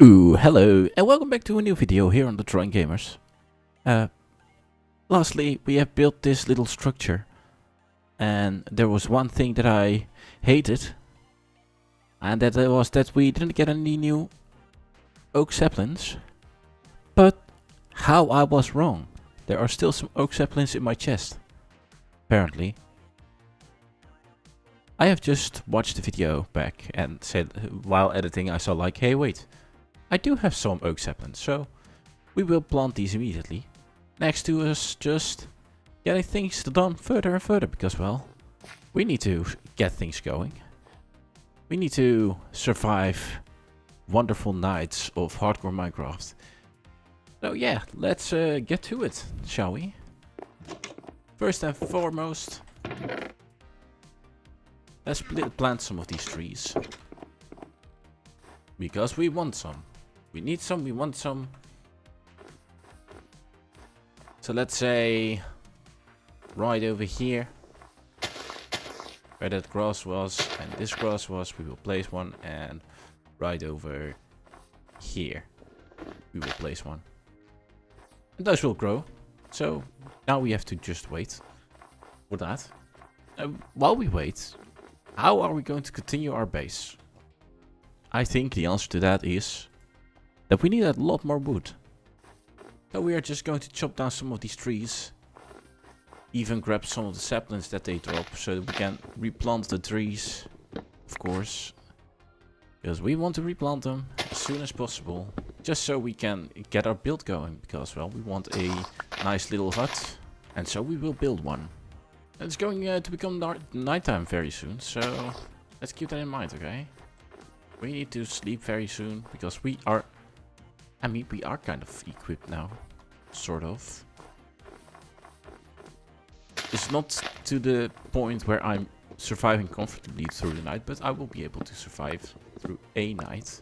Ooh, hello, and welcome back to a new video here on the Drawing Gamers. Lastly, we have built this little structure, and there was one thing that I hated, and that was that we didn't get any new oak saplings. But how I was wrong. There are still some oak saplings in my chest, apparently. I have just watched the video back and said, while editing, I saw like, hey wait, I do have some oak saplings, so we will plant these immediately. Next to us just getting things done further and further, because well, we need to get things going. We need to survive wonderful nights of hardcore Minecraft. So yeah, let's get to it, shall we? First and foremost, let's plant some of these trees. Because we want some. We need some, we want some. So let's say right over here, where that grass was and this grass was, we will place one, and right over here we will place one. And those will grow. So now we have to just wait for that. While we wait, how are we going to continue our base? I think the answer to that is that we need a lot more wood. So we are just going to chop down some of these trees. Even grab some of the saplings that they drop, so that we can replant the trees, of course. Because we want to replant them as soon as possible. Just so we can get our build going. Because, well, we want a nice little hut. And so we will build one. It's going to become nighttime very soon, so let's keep that in mind, okay? We need to sleep very soon, because we are... I mean, we are kind of equipped now. Sort of. It's not to the point where I'm surviving comfortably through the night, but I will be able to survive through a night.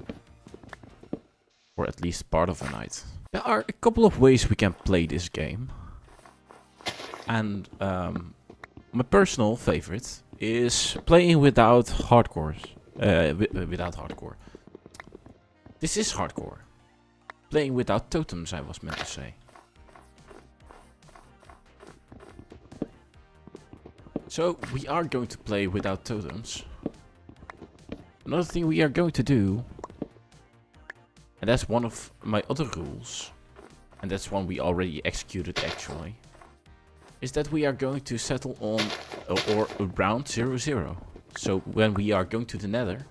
Or at least part of a night. There are a couple of ways we can play this game. And my personal favorite is playing without hardcore. Without hardcore. This is hardcore. Playing without totems, I was meant to say. So, we are going to play without totems. Another thing we are going to do, and that's one of my other rules, and that's one we already executed actually, is that we are going to settle on or around 0-0. So when we are going to the nether,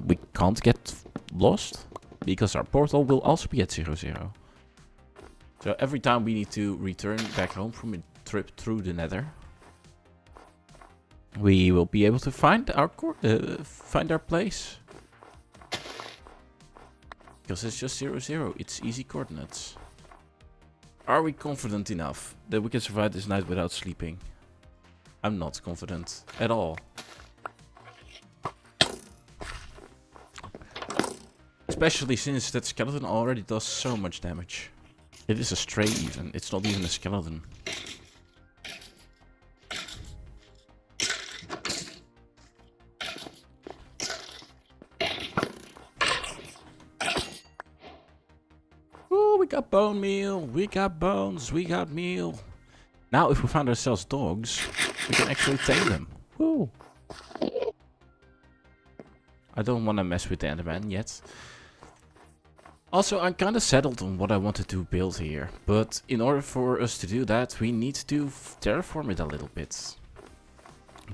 we can't get lost, because our portal will also be at 0-0. So every time we need to return back home from a trip through the nether, we will be able to find our place. Because it's just 0-0, it's easy coordinates. Are we confident enough that we can survive this night without sleeping? I'm not confident at all. Especially since that skeleton already does so much damage. It is a stray even, it's not even a skeleton. Ooh, we got bone meal, we got bones, we got meal. Now if we find ourselves dogs, we can actually tame them. Woo! I don't want to mess with the Enderman yet. Also, I'm kind of settled on what I wanted to build here, but in order for us to do that, we need to terraform it a little bit.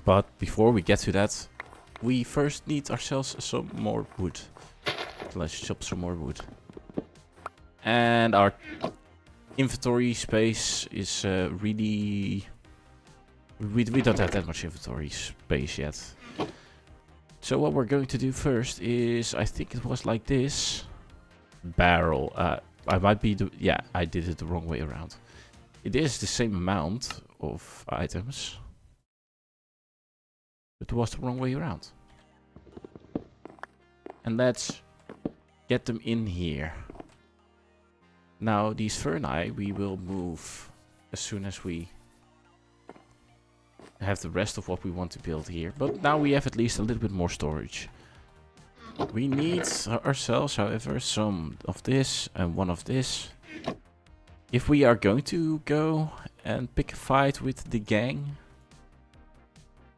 But before we get to that, we first need ourselves some more wood. Let's chop some more wood. And our inventory space is really... We don't have that much inventory space yet. So what we're going to do first is, I think it was like this. Barrel. I might be yeah, I did it the wrong way around. It is the same amount of items. It was the wrong way around. And let's get them in here. Now these ferni we will move as soon as we have the rest of what we want to build here. But now we have at least a little bit more storage. We need ourselves, however, some of this and one of this. If we are going to go and pick a fight with the gang.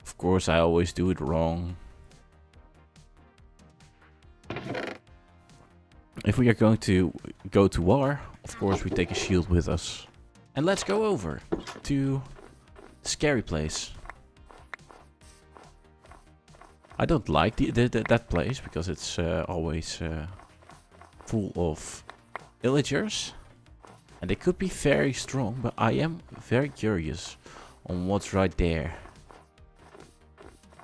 Of course, I always do it wrong. If we are going to go to war, of course we take a shield with us. And let's go over to Scary Place. I don't like that place because it's always full of villagers. And they could be very strong, but I am very curious on what's right there.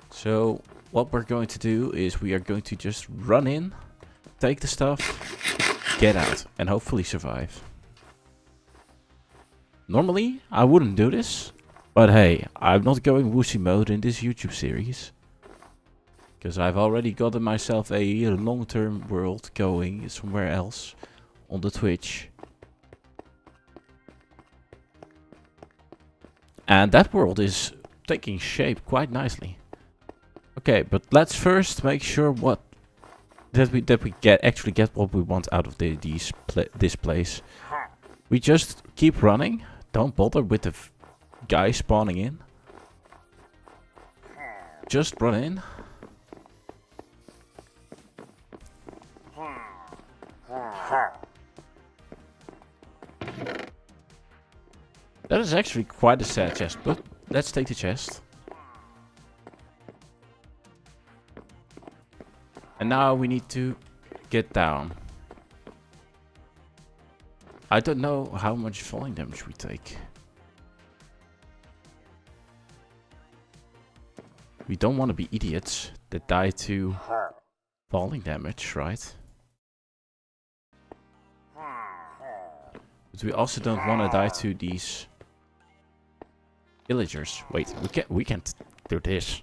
So what we're going to do is we are going to just run in, take the stuff, get out, and hopefully survive. Normally, I wouldn't do this, but hey, I'm not going woozy mode in this YouTube series. Because I've already gotten myself a long-term world going somewhere else on the Twitch. And that world is taking shape quite nicely. Okay, but let's first make sure that we actually get what we want out of this place. We just keep running. Don't bother with the guy spawning in. Just run in. That is actually quite a sad chest, but let's take the chest. And now we need to get down. I don't know how much falling damage we take. We don't want to be idiots that die to falling damage, right? But we also don't want to die to these villagers. Wait, we can't do this.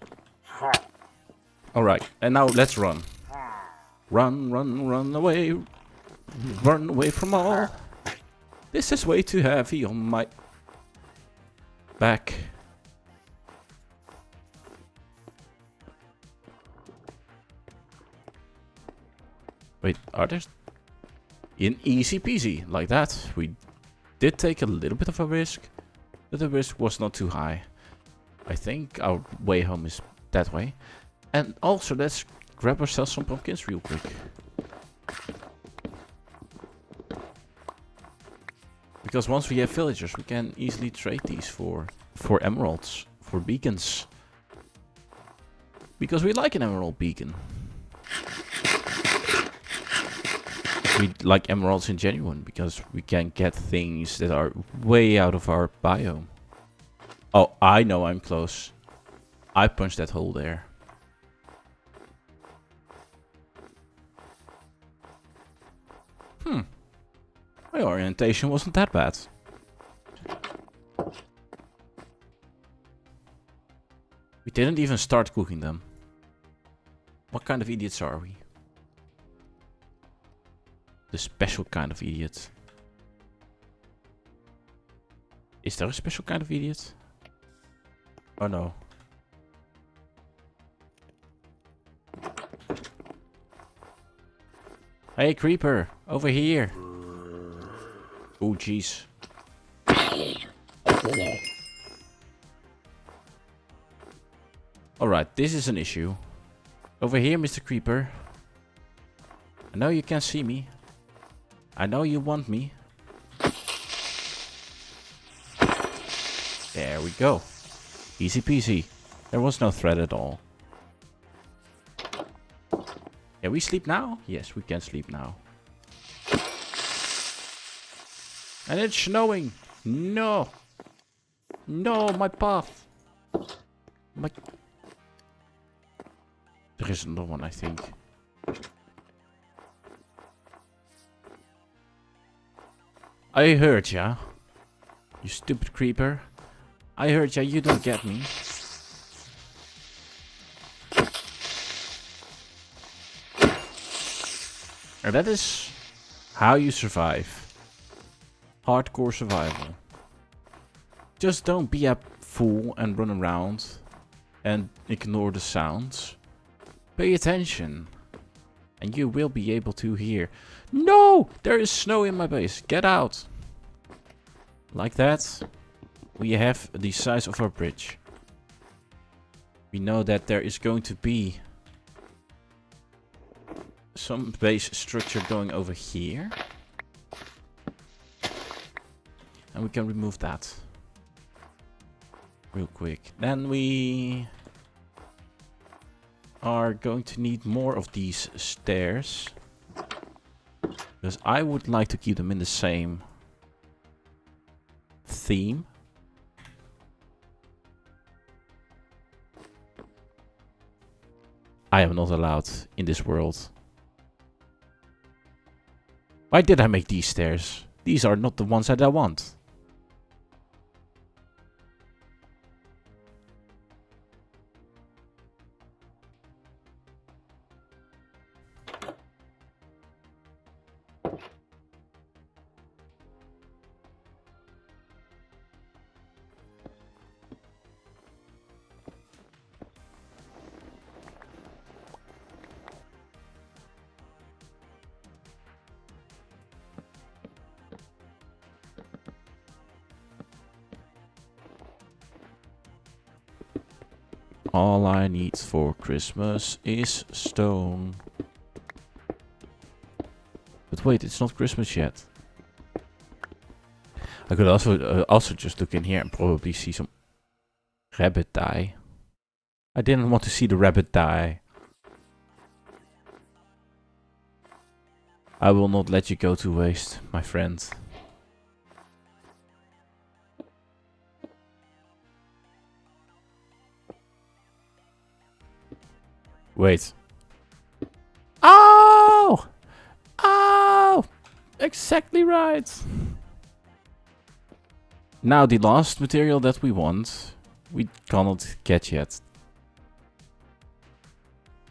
Alright, and now let's run. Run away. Run away from all. This is way too heavy on my back. Wait, are there... In easy peasy, like that. We did take a little bit of a risk, but the risk was not too high. I think our way home is that way. And also, let's grab ourselves some pumpkins real quick. Because once we have villagers, we can easily trade these for emeralds, for beacons. Because we like an emerald beacon. We like emeralds in genuine because we can get things that are way out of our biome. Oh, I know I'm close. I punched that hole there. My orientation wasn't that bad. We didn't even start cooking them. What kind of idiots are we? The special kind of idiot. Is there a special kind of idiot? Oh no. Hey creeper, over here. Oh jeez. Alright, this is an issue. Over here, Mr. Creeper. I know you can see me. I know you want me. There we go. Easy peasy. There was no threat at all. Can we sleep now? Yes, we can sleep now. And it's snowing. No. No, my path. My... There is another one, I think. I heard ya. You stupid creeper. I heard ya, you don't get me. And that is how you survive. Hardcore survival. Just don't be a fool and run around and ignore the sounds. Pay attention. And you will be able to hear. No! There is snow in my base. Get out. Like that. We have the size of our bridge. We know that there is going to be some base structure going over here. And we can remove that. Real quick. Then we are going to need more of these stairs. Because I would like to keep them in the same theme. I am not allowed in this world. Why did I make these stairs? These are not the ones that I want. All I need for Christmas is stone. But wait, it's not Christmas yet. I could also just look in here and probably see some rabbit die. I didn't want to see the rabbit die. I will not let you go to waste, my friend. Wait. Oh! Oh! Exactly right. Now the last material that we want, we cannot get yet.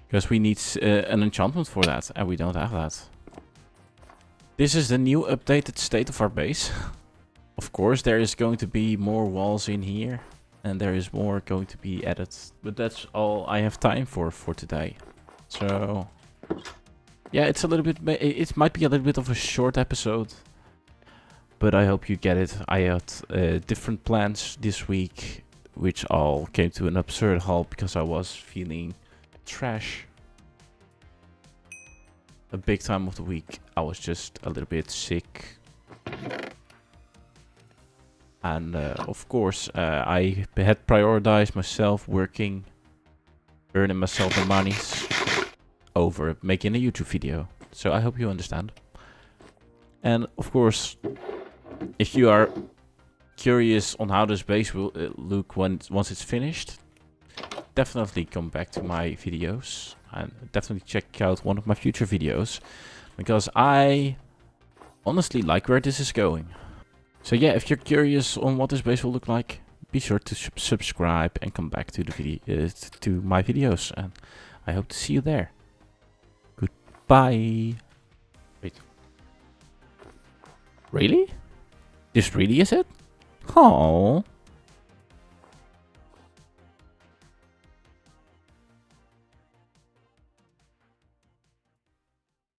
Because we need an enchantment for that, and we don't have that. This is the new updated state of our base. Of course, there is going to be more walls in here. And there is more going to be added. But that's all I have time for today. So, yeah, it's a little bit... It might be a little bit of a short episode. But I hope you get it. I had different plans this week. Which all came to an absurd halt because I was feeling trash. A big time of the week. I was just a little bit sick. And of course, I had prioritized myself working, earning myself the monies over making a YouTube video. So I hope you understand. And of course, if you are curious on how this base will look once it's finished, definitely come back to my videos and definitely check out one of my future videos, because I honestly like where this is going. So yeah, if you're curious on what this base will look like, be sure to subscribe and come back to the video to my videos, and I hope to see you there. Goodbye. Wait. Really? This really is it? Oh.